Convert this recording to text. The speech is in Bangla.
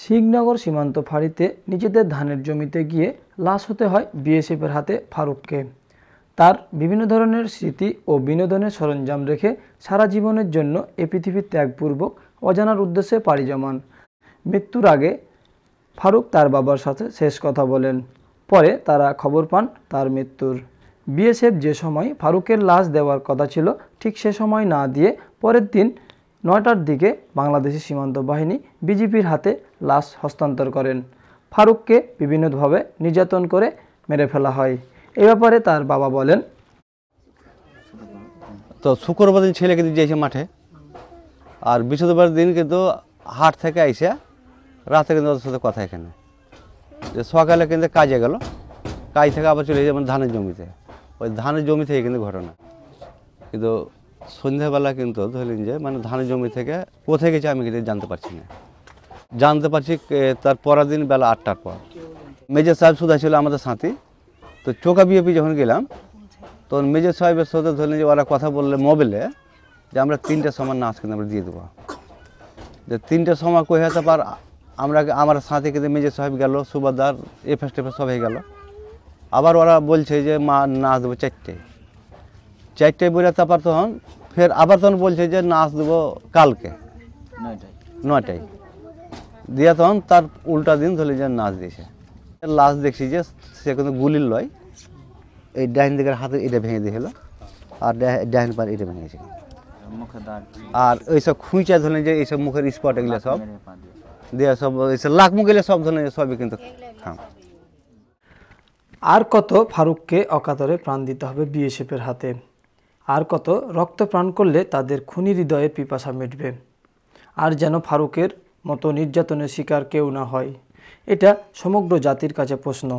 শিখনগর সীমান্ত ফাঁড়িতে নিজেদের ধানের জমিতে গিয়ে লাশ হতে হয় বিএসএফের হাতে ফারুককে। তার বিভিন্ন ধরনের স্মৃতি ও বিনোদনের সরঞ্জাম রেখে সারা জীবনের জন্য এ পৃথিবী ত্যাগপূর্বক অজানার উদ্দেশ্যে পাড়ি জমান। মৃত্যুর আগে ফারুক তার বাবার সাথে শেষ কথা বলেন। পরে তারা খবর পান তার মৃত্যুর। বিএসএফ যে সময় ফারুকের লাশ দেওয়ার কথা ছিল ঠিক সে সময় না দিয়ে পরের দিন ৯টার দিকে বাংলাদেশি সীমান্ত বাহিনী বিজিবির হাতে লাশ হস্তান্তর করেন। ফারুককে বিভিন্নভাবে নির্যাতন করে মেরে ফেলা হয়। এ ব্যাপারে তার বাবা বলেন, তো শুক্রবার দিন ছেলেকে দিয়ে যাইছে মাঠে, আর বৃহস্পতিবার দিন কিন্তু হাট থেকে আইসে রাতে কিন্তু ওদের সাথে কথা এখানে, যে সকালে কিন্তু কাজে গেল, কাজ থেকে আবার চলে যাবে ধানের জমিতে। ওই ধানের জমি থেকে কিন্তু ঘটনা, কিন্তু সন্ধ্যাবেলা কিন্তু ধরলেন যে ধানের জমি থেকে কোথায় গেছে আমি কিন্তু জানতে পারছি না। জানতে পারছি তার পরের দিন বেলা ৮টার পর। মেজর সাহেব সুধা ছিল আমাদের সাথী। তো চোকা বিএপি যখন গেলাম তখন মেজর সাহেবের সাথে ধরলেন যে ওরা কথা বললে মোবাইলে যে আমরা ৩টার সময় নাচ কিন্তু আমরা দিয়ে দেবো, যে ৩টার সময় কই হতে পার। আমার সাথে কিন্তু মেজর সাহেব গেল, সুবাদার এফএস টেফএস সবাই গেল। আবার ওরা বলছে যে মা নাচ দেবো ৪টায় বলে, তারপর তখন ফের আবার তখন বলছে যে নাচ দেবো কালকে ৯টায় দিয়ে, তখন তার উল্টা দিন ধরলে যে নাচ দিয়েছে। লাস্ট দেখছি যে সে কিন্তু গুলির লয়, এই ডাইন দিকের হাতে এটা ভেঙে দিয়েছিল, আর ডাইন পার এটা ভেঙেছে। আর ওইসব খুঁচা ধরলেন যে এইসব মুখের স্পট এগুলো সব দিয়ে সব এইসব লাখ মুখ এগুলো সব ধরলেন সবই কিন্তু খাম। আর কত ফারুককে অকাতরে প্রাণ দিতে হবে বিএসএফের হাতে, আর কত রক্ত প্রাণ করলে তাদের খুনি হৃদয়ের পিপাসা মিটবে, আর যেন ফারুকের মতো নির্যাতনের শিকার কেউ না হয়। এটা সমগ্র জাতির কাছে প্রশ্ন।